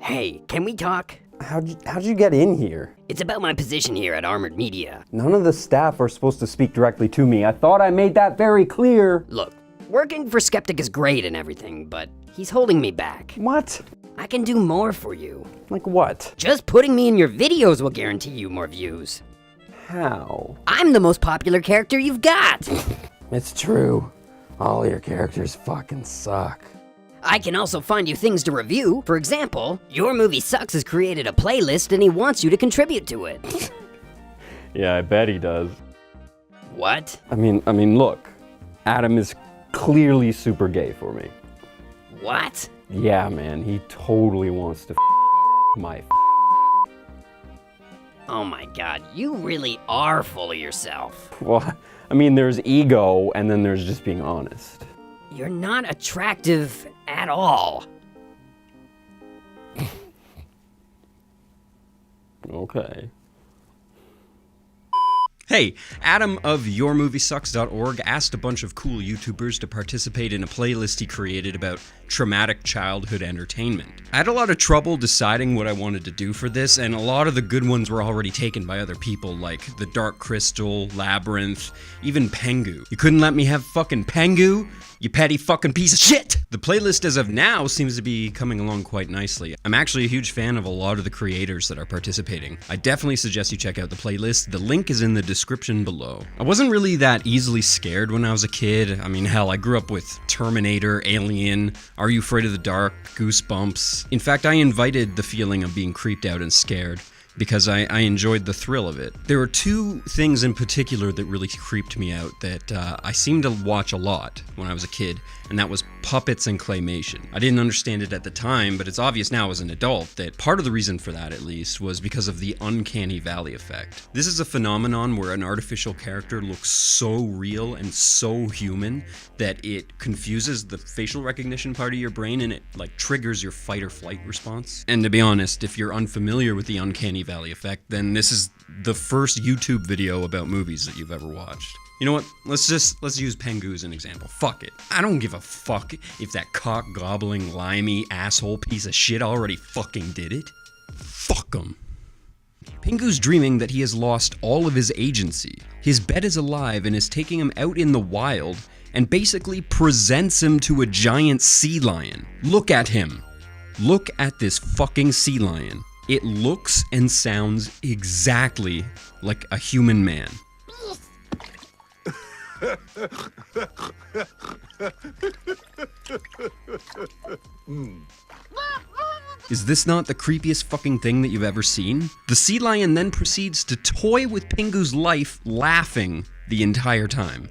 Hey, can we talk? How'd you get in here? It's about my position here at Armoured Media. None of the staff are supposed to speak directly to me. I thought I made that very clear. Look, working for Skeptic is great and everything, but he's holding me back. What? I can do more for you. Like what? Just putting me in your videos will guarantee you more views. How? I'm the most popular character you've got. It's true. All your characters fucking suck. I can also find you things to review. For example, Your Movie Sucks has created a playlist and he wants you to contribute to it. Yeah, I bet he does. What? I mean, look. Adam is clearly super gay for me. What? Yeah, man, he totally wants to my Oh my god, you really are full of yourself. Well, I mean, there's ego and then there's just being honest. You're not attractive at all. Okay. Hey, Adam of YourMovieSucks.org asked a bunch of cool YouTubers to participate in a playlist he created about traumatic childhood entertainment. I had a lot of trouble deciding what I wanted to do for this, and a lot of the good ones were already taken by other people, like The Dark Crystal, Labyrinth, even Pengu. You couldn't let me have fucking Pengu? You petty fucking piece of shit! The playlist as of now seems to be coming along quite nicely. I'm actually a huge fan of a lot of the creators that are participating. I definitely suggest you check out the playlist. The link is in the description below. I wasn't really that easily scared when I was a kid. I mean, hell, I grew up with Terminator, Alien, Are You Afraid of the Dark, Goosebumps. In fact, I invited the feeling of being creeped out and scared, because I enjoyed the thrill of it. There are two things in particular that really creeped me out that I seemed to watch a lot when I was a kid, and that was puppets and claymation. I didn't understand it at the time, but it's obvious now as an adult that part of the reason for that, at least, was because of the uncanny valley effect. This is a phenomenon where an artificial character looks so real and so human that it confuses the facial recognition part of your brain and it like triggers your fight or flight response. And to be honest, if you're unfamiliar with the uncanny valley effect, then this is the first YouTube video about movies that you've ever watched. You know what? Let's use Pengu as an example. Fuck it. I don't give a fuck if that cock-gobbling, limey, asshole piece of shit already fucking did it. Fuck him. Pengu's dreaming that he has lost all of his agency. His bet is alive and is taking him out in the wild and basically presents him to a giant sea lion. Look at him. Look at this fucking sea lion. It looks and sounds exactly like a human man. Is this not the creepiest fucking thing that you've ever seen? The sea lion then proceeds to toy with Pengu's life, laughing the entire time.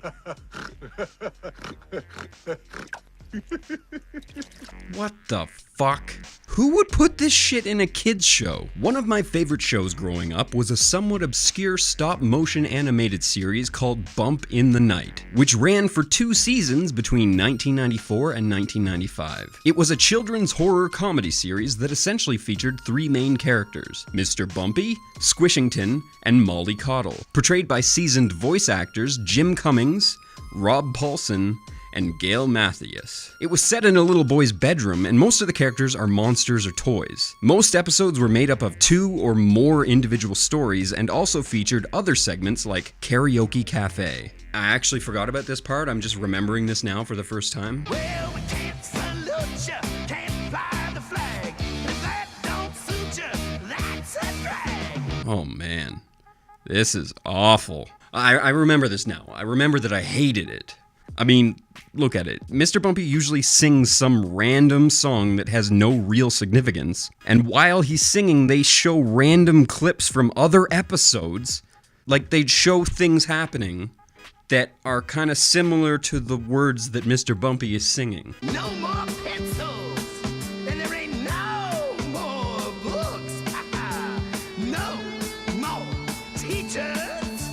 What the fuck? Who would put this shit in a kid's show? One of my favorite shows growing up was a somewhat obscure stop-motion animated series called Bump in the Night, which ran for 2 seasons between 1994 and 1995. It was a children's horror comedy series that essentially featured 3 main characters, Mr. Bumpy, Squishington, and Molly Coddle, portrayed by seasoned voice actors Jim Cummings, Rob Paulson, and Gail Mathias. It was set in a little boy's bedroom, and most of the characters are monsters or toys. Most episodes were made up of 2 or more individual stories, and also featured other segments like Karaoke Cafe. I actually forgot about this part, I'm just remembering this now for the first time. Well, we can't salute you, can't fly the flag. If that don't suit you, that's a drag. Oh man, this is awful. I remember this now. I remember that I hated it. I mean, look at it. Mr. Bumpy usually sings some random song that has no real significance, and while he's singing, they show random clips from other episodes, like they'd show things happening that are kind of similar to the words that Mr. Bumpy is singing. No more pencils, and there ain't no more books. No more teachers.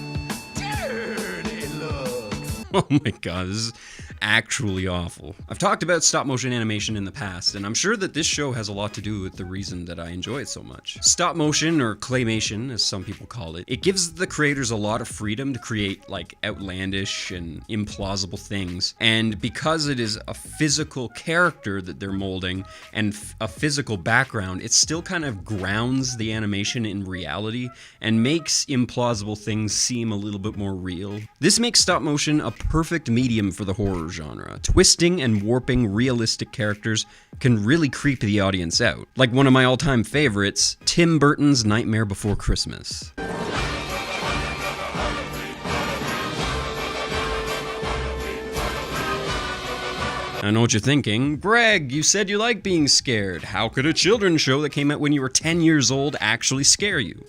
Dirty looks. Oh my god, this is actually awful. I've talked about stop motion animation in the past, and I'm sure that this show has a lot to do with the reason that I enjoy it so much. Stop motion, or claymation as some people call it, it gives the creators a lot of freedom to create like outlandish and implausible things, and because it is a physical character that they're molding and a physical background, it still kind of grounds the animation in reality and makes implausible things seem a little bit more real. This makes stop motion a perfect medium for the horror genre. Twisting and warping realistic characters can really creep the audience out. Like one of my all-time favorites, Tim Burton's Nightmare Before Christmas. I know what you're thinking. Greg, you said you like being scared. How could a children's show that came out when you were 10 years old actually scare you?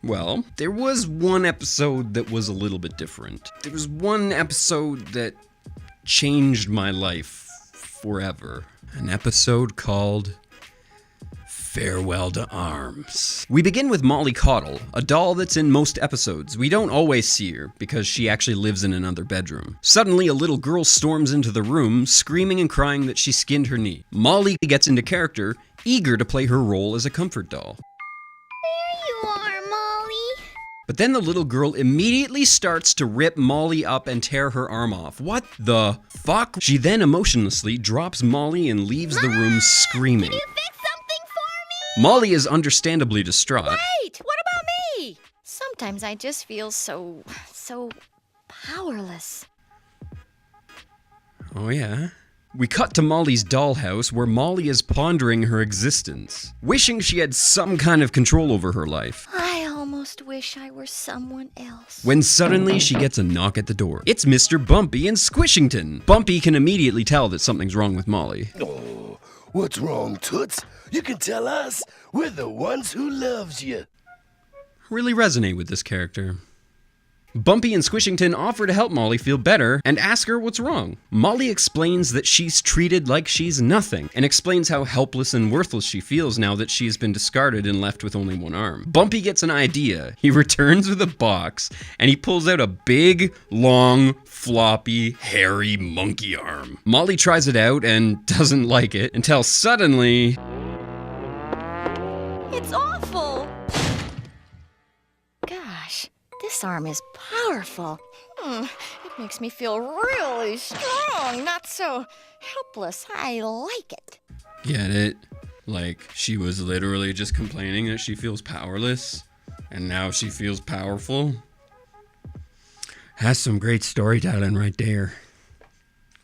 Well, there was one episode that was a little bit different. There was one episode that changed my life forever. An episode called Farewell to Arms. We begin with Molly Coddle, a doll that's in most episodes. We don't always see her, because she actually lives in another bedroom. Suddenly, a little girl storms into the room, screaming and crying that she skinned her knee. Molly gets into character, eager to play her role as a comfort doll. There you are, Molly. But then the little girl immediately starts to rip Molly up and tear her arm off. What the fuck? She then emotionlessly drops Molly and leaves the room screaming. Can you fix something for me? Molly is understandably distraught. Wait, what about me? Sometimes I just feel so powerless. Oh yeah? We cut to Molly's dollhouse, where Molly is pondering her existence, wishing she had some kind of control over her life. I almost wish I were someone else. When suddenly she gets a knock at the door. It's Mr. Bumpy in Squishington. Bumpy can immediately tell that something's wrong with Molly. Oh, what's wrong, Toots? You can tell us. We're the ones who loves you. Really resonate with this character. Bumpy and Squishington offer to help Molly feel better and ask her what's wrong. Molly explains that she's treated like she's nothing, and explains how helpless and worthless she feels now that she's been discarded and left with only one arm. Bumpy gets an idea. He returns with a box, and he pulls out a big, long, floppy, hairy monkey arm. Molly tries it out and doesn't like it until suddenly... It's awful. Gosh, this arm is powerful. It makes me feel really strong, not so helpless. I like it. Get it? Like, she was literally just complaining that she feels powerless, and now she feels powerful? That's some great storytelling right there.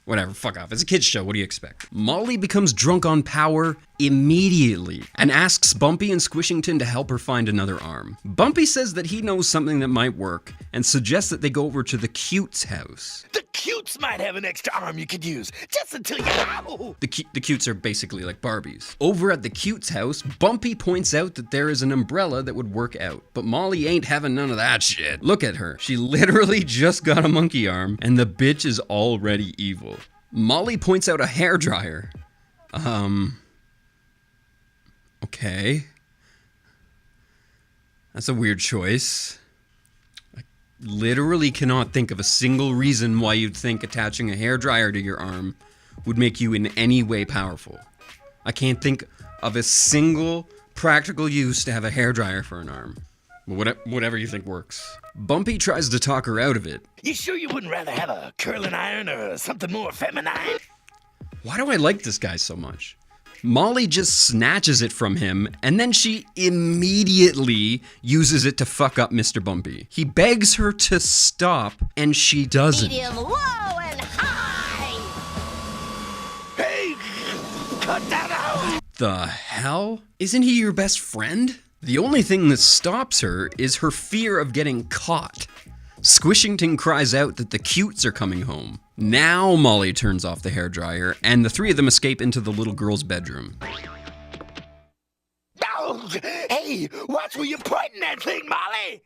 Whatever, fuck off. It's a kid's show, what do you expect? Molly becomes drunk on power immediately and asks Bumpy and Squishington to help her find another arm. Bumpy says that he knows something that might work and suggests that they go over to the Cute's house. The Cutes might have an extra arm you could use, just until you... Ow! The Cutes are basically like Barbies. Over at the Cute's house, Bumpy points out that there is an umbrella that would work out, but Molly ain't having none of that shit. Look at her. She literally just got a monkey arm, and the bitch is already evil. Molly points out a hairdryer. Okay. That's a weird choice. I literally cannot think of a single reason why you'd think attaching a hairdryer to your arm would make you in any way powerful. I can't think of a single practical use to have a hairdryer for an arm. Whatever you think works. Bumpy tries to talk her out of it. You sure you wouldn't rather have a curling iron or something more feminine? Why do I like this guy so much? Molly just snatches it from him, and then she immediately uses it to fuck up Mr. Bumpy. He begs her to stop, and she doesn't. Medium, low, and high. Hey, cut that out! The hell? Isn't he your best friend? The only thing that stops her is her fear of getting caught. Squishington cries out that the Cutes are coming home. Now Molly turns off the hairdryer, and the three of them escape into the little girl's bedroom. Oh, hey, watch where you're pointing that thing, Molly!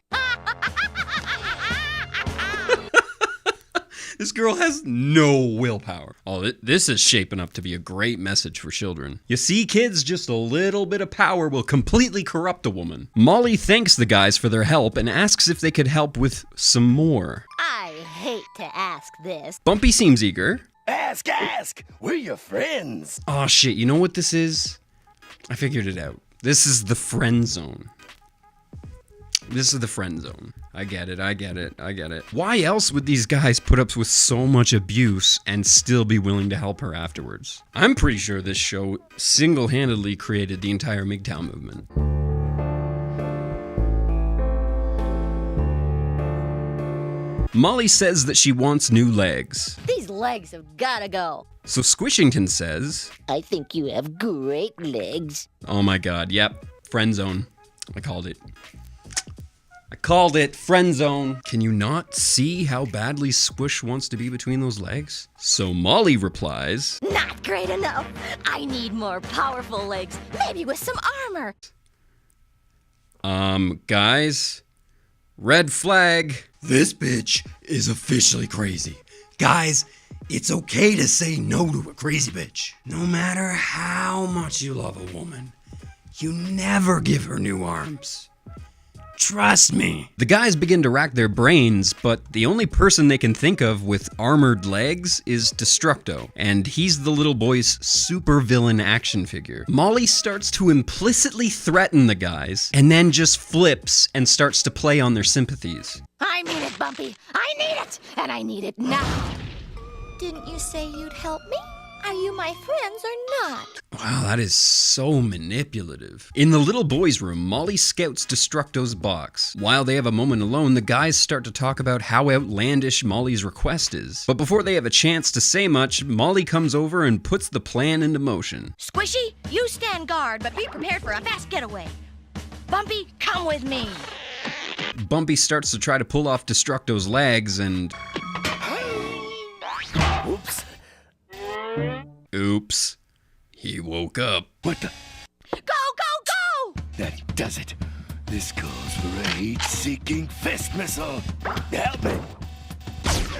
This girl has no willpower. Oh, this is shaping up to be a great message for children. You see, kids, just a little bit of power will completely corrupt a woman. Molly thanks the guys for their help and asks if they could help with some more. I hate hate to ask this. Bumpy seems eager. Ask, ask. We're your friends. Oh shit, you know what this is? I figured it out. This is the friend zone. This is the friend zone. I get it. Why else would these guys put up with so much abuse and still be willing to help her afterwards? I'm pretty sure this show single-handedly created the entire MGTOW movement. Molly says that she wants new legs. These legs have gotta go. So Squishington says, I think you have great legs. oh my god, yep, friend zone. I called it. Friend zone. Can you not see how badly Squish wants to be between those legs? So Molly replies, Not great enough. I need more powerful legs, maybe with some armor. Guys, red flag. This bitch is officially crazy. Guys, it's okay to say no to a crazy bitch. No matter how much you love a woman, you never give her new arms. Trust me. The guys begin to rack their brains, but the only person they can think of with armored legs is Destructo, and he's the little boy's supervillain action figure. Molly starts to implicitly threaten the guys, and then just flips and starts to play on their sympathies. I mean it, Bumpy. I need it, and I need it now. Didn't you say you'd help me? Are you my friends or not? Wow, that is so manipulative. In the little boy's room, Molly scouts Destructo's box. While they have a moment alone, the guys start to talk about how outlandish Molly's request is. But before they have a chance to say much, Molly comes over and puts the plan into motion. Squishy, you stand guard, but be prepared for a fast getaway. Bumpy, come with me. Bumpy starts to try to pull off Destructo's legs and... Oops. Oops. He woke up. What the? Go! That does it. This calls for a heat-seeking fist missile. Help me.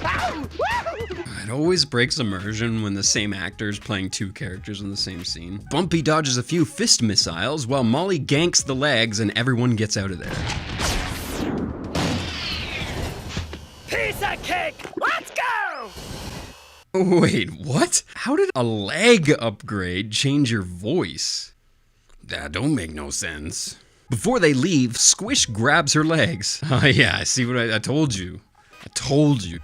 Ow! It always breaks immersion when the same actor is playing two characters in the same scene. Bumpy dodges a few fist missiles while Molly ganks the legs and everyone gets out of there. Piece of cake! Let's go! Wait, what? How did a leg upgrade change your voice? That don't make no sense. Before they leave, Squish grabs her legs. Oh yeah, I see what I told you.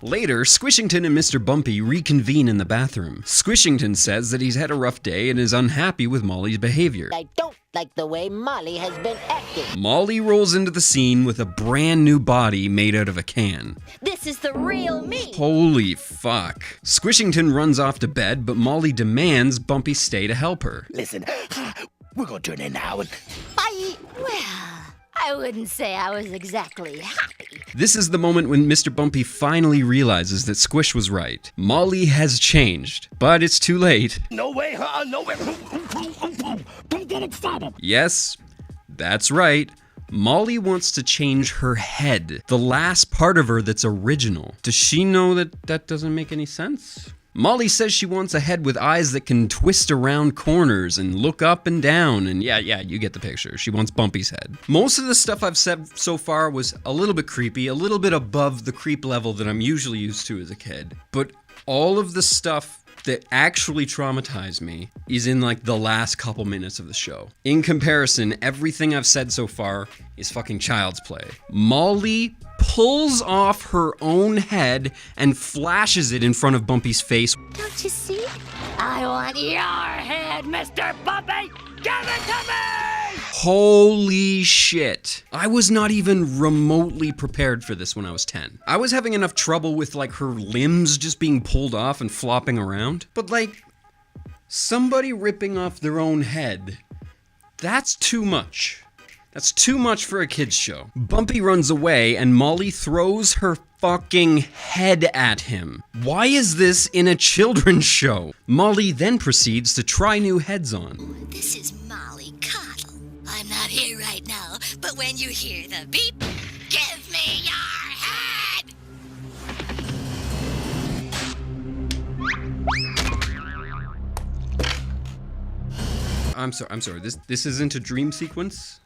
Later, Squishington and Mr. Bumpy reconvene in the bathroom. Squishington says that he's had a rough day and is unhappy with Molly's behavior. I don't like the way Molly has been acting. Molly rolls into the scene with a brand new body made out of a can. This is the real me. Holy fuck. Squishington runs off to bed, but Molly demands Bumpy stay to help her. Listen, we're gonna turn in now and... Well, I wouldn't say I was exactly happy. This is the moment when Mr. Bumpy finally realizes that Squish was right. Molly has changed, but it's too late. No way, huh? No way. Don't get excited. Yes, that's right. Molly wants to change her head, the last part of her that's original. Does she know that that doesn't make any sense? Molly says she wants a head with eyes that can twist around corners and look up and down, and yeah, you get the picture. She wants Bumpy's head. Most of the stuff I've said so far was a little bit creepy, a little bit above the creep level that I'm usually used to as a kid. But all of the stuff that actually traumatized me is in like the last couple minutes of the show. In comparison, everything I've said so far is fucking child's play. Molly pulls off her own head and flashes it in front of Bumpy's face. Don't you see? I want your head, Mr. Bumpy. Give it to me! Holy shit. I was not even remotely prepared for this when I was 10. I was having enough trouble with like her limbs just being pulled off and flopping around. But like, somebody ripping off their own head, that's too much. That's too much for a kid's show. Bumpy runs away and Molly throws her fucking head at him. Why is this in a children's show? Molly then proceeds to try new heads on. This is Molly Cottle. I'm not here right now, but when you hear the beep, give me your head! I'm sorry. This isn't a dream sequence?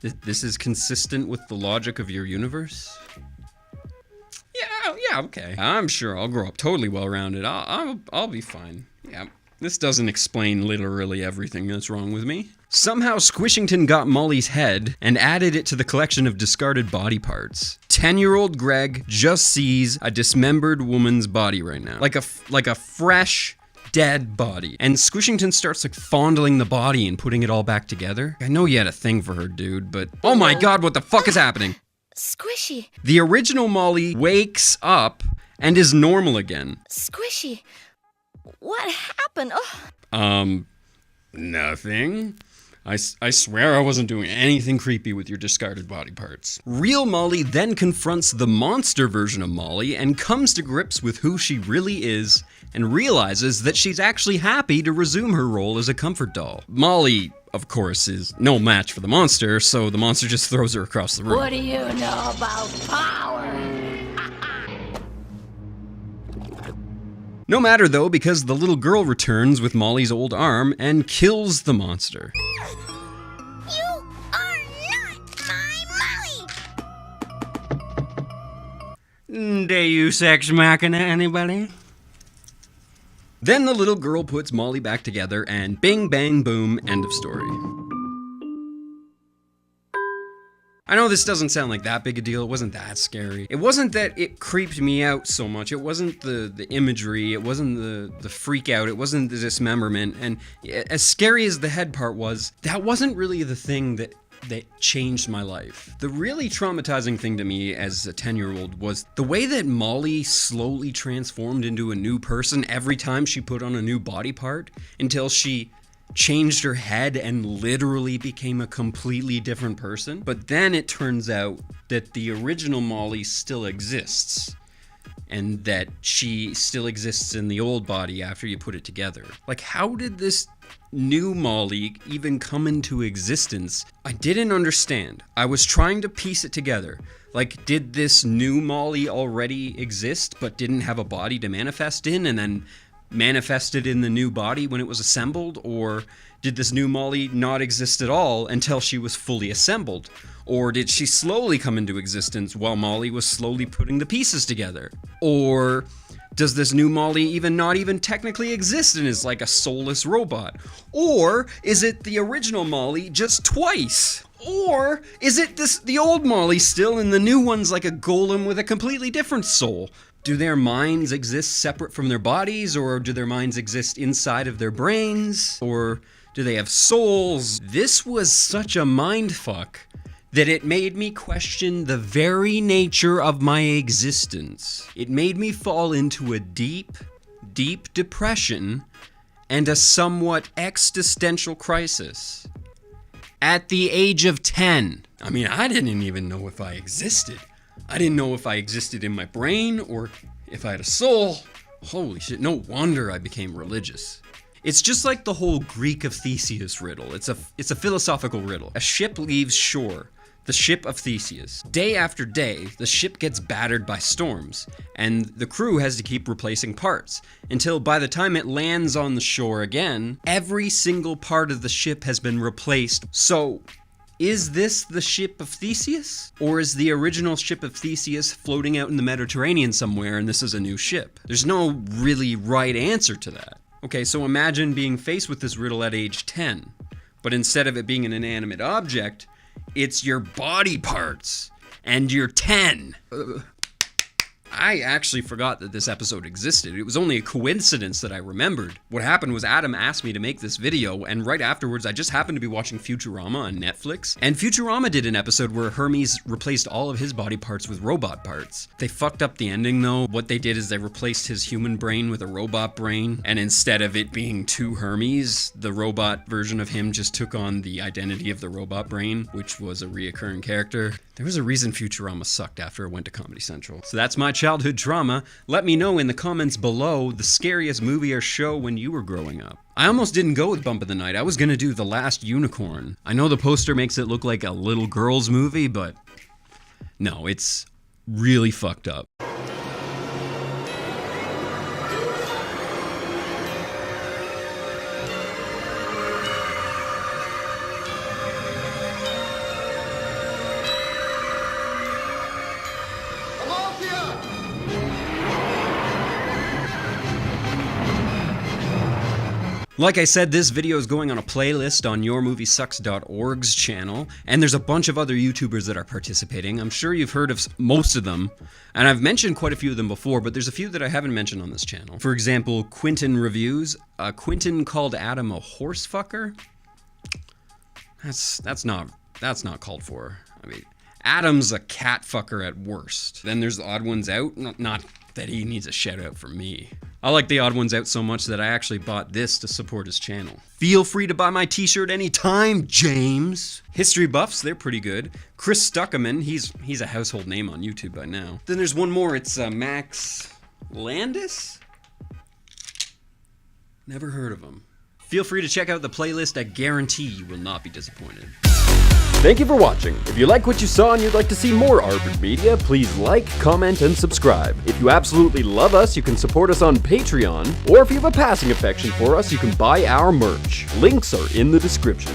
This is consistent with the logic of your universe? Yeah, yeah, okay. I'm sure I'll grow up totally well-rounded. I'll be fine. Yeah. This doesn't explain literally everything that's wrong with me. Somehow Squishington got Molly's head and added it to the collection of discarded body parts. 10-year-old Greg just sees a dismembered woman's body right now. Like a fresh, dead body. And Squishington starts like fondling the body and putting it all back together. I know you had a thing for her, dude, but oh my god, what the fuck is happening? Squishy. The original Molly wakes up and is normal again. Squishy. What happened? Oh. Nothing. I swear I wasn't doing anything creepy with your discarded body parts. Real Molly then confronts the monster version of Molly and comes to grips with who she really is and realizes that she's actually happy to resume her role as a comfort doll. Molly, of course, is no match for the monster, so the monster just throws her across the room. What do you know about power? No matter though, because the little girl returns with Molly's old arm and kills the monster. You are not my Molly! Deus Ex Machina, anybody? Then the little girl puts Molly back together and bing, bang, boom, end of story. I know this doesn't sound like that big a deal. It wasn't that scary. It wasn't that it creeped me out so much. It wasn't the imagery. It wasn't the freak out. It wasn't the dismemberment. And as scary as the head part was, that wasn't really the thing that changed my life. The really traumatizing thing to me as a 10-year-old was the way that Molly slowly transformed into a new person every time she put on a new body part until she changed her head and literally became a completely different person. But then it turns out that the original Molly still exists and that she still exists in the old body after you put it together. Like, how did this new Molly even come into existence? I didn't understand. I was trying to piece it together. Like, did this new Molly already exist but didn't have a body to manifest in and then manifested in the new body when it was assembled? Or did this new Molly not exist at all until she was fully assembled? Or did she slowly come into existence while Molly was slowly putting the pieces together? Or does this new Molly not even technically exist and is like a soulless robot? Or is it the original Molly just twice? Or is it the old Molly still and the new one's like a golem with a completely different soul? Do their minds exist separate from their bodies, or do their minds exist inside of their brains? Or do they have souls? This was such a mindfuck that it made me question the very nature of my existence. It made me fall into a deep, deep depression and a somewhat existential crisis. At the age of 10. I mean, I didn't even know if I existed. I didn't know if I existed in my brain or if I had a soul. Holy shit, no wonder I became religious. It's just like the whole Greek of Theseus riddle. It's a philosophical riddle. A ship leaves shore, the ship of Theseus. Day after day, the ship gets battered by storms, and the crew has to keep replacing parts, until by the time it lands on the shore again, every single part of the ship has been replaced. So, is this the ship of Theseus? Or is the original ship of Theseus floating out in the Mediterranean somewhere and this is a new ship? There's no really right answer to that. Okay, so imagine being faced with this riddle at age 10, but instead of it being an inanimate object, it's your body parts, and you're 10. I actually forgot that this episode existed. It was only a coincidence that I remembered. What happened was Adam asked me to make this video, and right afterwards I just happened to be watching Futurama on Netflix, and Futurama did an episode where Hermes replaced all of his body parts with robot parts. They fucked up the ending though. What they did is they replaced his human brain with a robot brain, and instead of it being two Hermes, the robot version of him just took on the identity of the robot brain, which was a reoccurring character. There was a reason Futurama sucked after it went to Comedy Central. So that's my childhood trauma. Let me know in the comments below the scariest movie or show when you were growing up. I almost didn't go with Bump of the Night. I was gonna do The Last Unicorn. I know the poster makes it look like a little girl's movie, but no, it's really fucked up. Like I said, this video is going on a playlist on yourmoviesucks.org's channel, and there's a bunch of other YouTubers that are participating. I'm sure you've heard of most of them, and I've mentioned quite a few of them before, but there's a few that I haven't mentioned on this channel. For example, Quinton Reviews. Quinton called Adam a horse fucker? That's not called for. I mean, Adam's a cat fucker at worst. Then there's the Odd Ones Out. Not that he needs a shout out from me. I like the Odd Ones Out so much that I actually bought this to support his channel. Feel free to buy my t-shirt anytime, James. History Buffs, they're pretty good. Chris Stuckerman, he's a household name on YouTube by now. Then there's one more, it's Max Landis? Never heard of him. Feel free to check out the playlist. I guarantee you will not be disappointed. Thank you for watching. If you like what you saw and you'd like to see more Armoured Media, please like, comment, and subscribe. If you absolutely love us, you can support us on Patreon, or if you have a passing affection for us, you can buy our merch. Links are in the description.